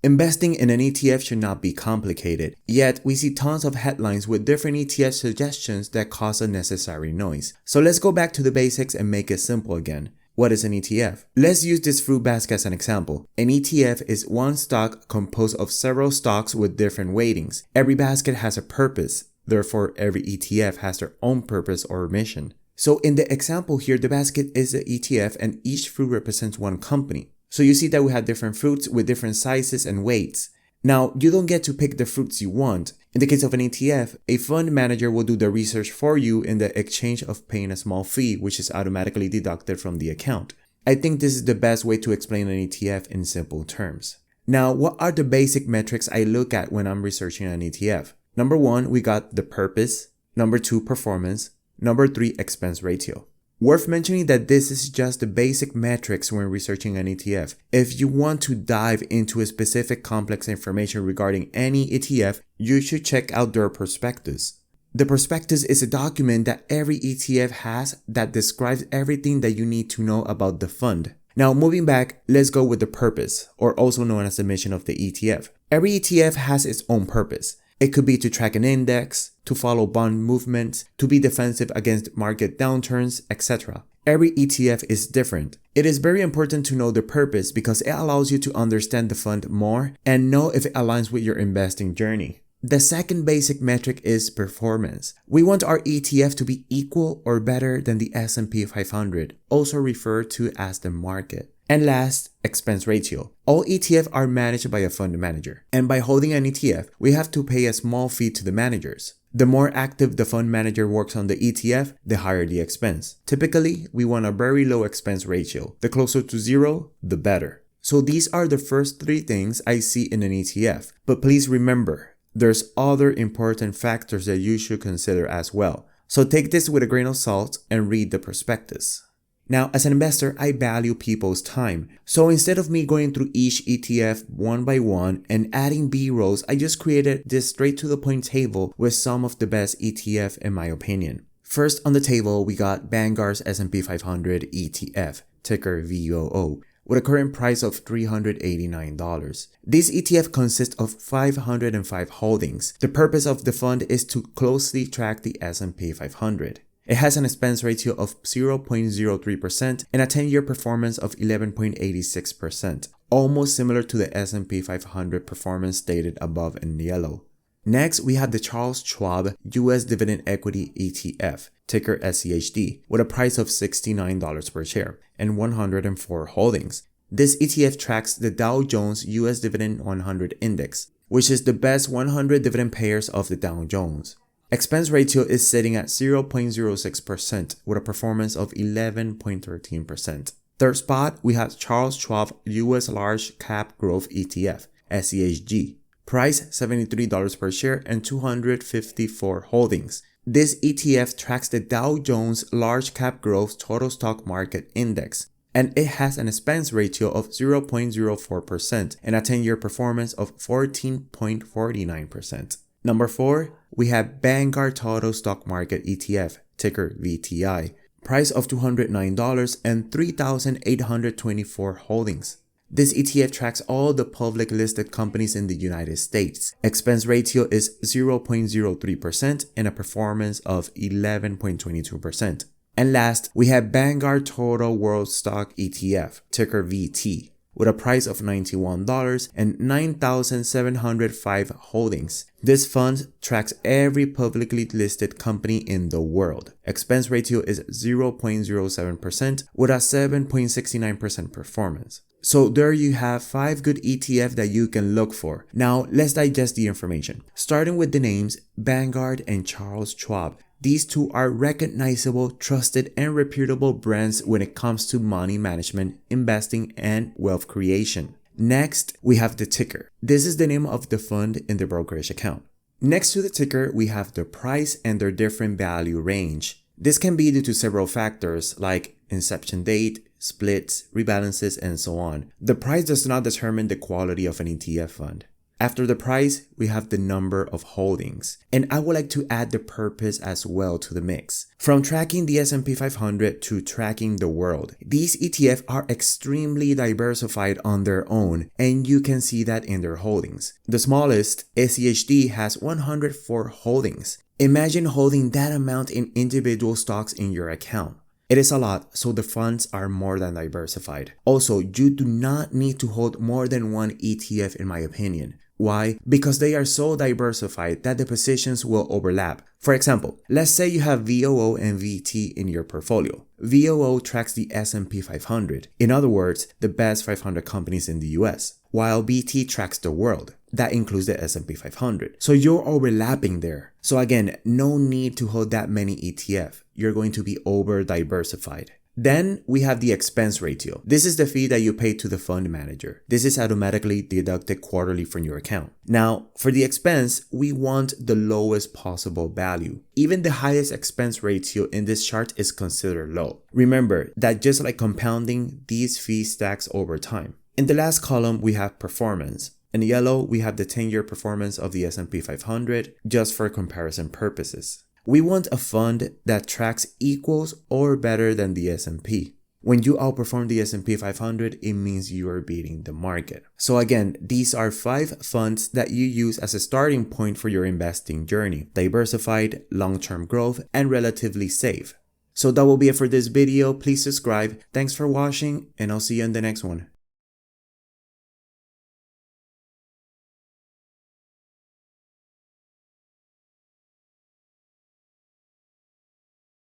Investing in an ETF should not be complicated, yet we see tons of headlines with different ETF suggestions that cause unnecessary noise. So let's go back to the basics and make it simple again. What is an ETF? Let's use this fruit basket as an example. An ETF is one stock composed of several stocks with different weightings. Every basket has a purpose, therefore every ETF has their own purpose or mission. So in the example here, the basket is an ETF and each fruit represents one company. So you see that we have different fruits with different sizes and weights. Now, you don't get to pick the fruits you want. In the case of an ETF, a fund manager will do the research for you in the exchange of paying a small fee, which is automatically deducted from the account. I think this is the best way to explain an ETF in simple terms. Now, what are the basic metrics I look at when I'm researching an ETF? Number 1, we got the purpose. Number 2, performance. Number 3, expense ratio. Worth mentioning that this is just the basic metrics when researching an ETF. If you want to dive into a specific complex information regarding any ETF, you should check out their prospectus. The prospectus is a document that every ETF has that describes everything that you need to know about the fund. Now moving back, let's go with the purpose, or also known as the mission of the ETF. Every ETF has its own purpose. It could be to track an index, to follow bond movements, to be defensive against market downturns, etc. Every ETF is different. It is very important to know the purpose because it allows you to understand the fund more and know if it aligns with your investing journey. The second basic metric is performance. We want our ETF to be equal or better than the S&P 500, also referred to as the market. And last, expense ratio. All ETFs are managed by a fund manager. And by holding an ETF, we have to pay a small fee to the managers. The more active the fund manager works on the ETF, the higher the expense. Typically, we want a very low expense ratio. The closer to zero, the better. So these are the first 3 things I see in an ETF. But please remember, there's other important factors that you should consider as well. So take this with a grain of salt and read the prospectus. Now, as an investor, I value people's time. So instead of me going through each ETF one by one and adding B-rolls, I just created this straight to the point table with some of the best ETF in my opinion. First on the table, we got Vanguard S&P 500 ETF, ticker VOO, with a current price of $389. This ETF consists of 505 holdings. The purpose of the fund is to closely track the S&P 500. It has an expense ratio of 0.03% and a 10-year performance of 11.86%, almost similar to the S&P 500 performance stated above in yellow. Next, we have the SCHWAB U.S. Dividend Equity ETF, ticker SCHD, with a price of $69 per share and 104 holdings. This ETF tracks the Dow Jones U.S. Dividend 100 Index, which is the best 100 dividend payers of the Dow Jones. Expense ratio is sitting at 0.06% with a performance of 11.13%. Third spot, we have Charles Schwab U.S. Large Cap Growth ETF, SCHD. Price $73 per share and 254 holdings. This ETF tracks the Dow Jones Large Cap Growth Total Stock Market Index, and it has an expense ratio of 0.04% and a 10-year performance of 14.49%. Number 4, we have Vanguard Total Stock Market ETF, ticker VTI. Price of $209 and 3,824 holdings. This ETF tracks all the public listed companies in the United States. Expense ratio is 0.03% and a performance of 11.22%. And last, we have Vanguard Total World Stock ETF, ticker VT, with a price of $91 and 9,705 holdings. This fund tracks every publicly listed company in the world. Expense ratio is 0.07% with a 7.69% performance. So there you have 5 good ETFs that you can look for. Now let's digest the information. Starting with the names Vanguard and Charles Schwab. These two are recognizable, trusted, and reputable brands when it comes to money management, investing, and wealth creation. Next, we have the ticker. This is the name of the fund in the brokerage account. Next to the ticker, we have the price and their different value range. This can be due to several factors like inception date, splits, rebalances, and so on. The price does not determine the quality of an ETF fund. After the price, we have the number of holdings. And I would like to add the purpose as well to the mix. From tracking the S&P 500 to tracking the world, these ETFs are extremely diversified on their own, and you can see that in their holdings. The smallest, SCHD, has 104 holdings. Imagine holding that amount in individual stocks in your account. It is a lot, so the funds are more than diversified. Also, you do not need to hold more than one ETF in my opinion. Why? Because they are so diversified that the positions will overlap. For example, let's say you have VOO and VT in your portfolio. VOO tracks the S&P 500. In other words, the best 500 companies in the US, while VT tracks the world. That includes the S&P 500. So you're overlapping there. So again, no need to hold that many ETF. You're going to be over diversified. Then we have the expense ratio. This is the fee that you pay to the fund manager. This is automatically deducted quarterly from your account. Now, for the expense, we want the lowest possible value. Even the highest expense ratio in this chart is considered low. Remember that just like compounding, these fees stacks over time. In the last column, we have performance. In yellow, we have the 10-year performance of the S&P 500 just for comparison purposes. We want a fund that tracks equals or better than the S&P. When you outperform the S&P 500, it means you are beating the market. So again, these are 5 funds that you use as a starting point for your investing journey: diversified, long-term growth, and relatively safe. So that will be it for this video. Please subscribe. Thanks for watching, and I'll see you in the next one.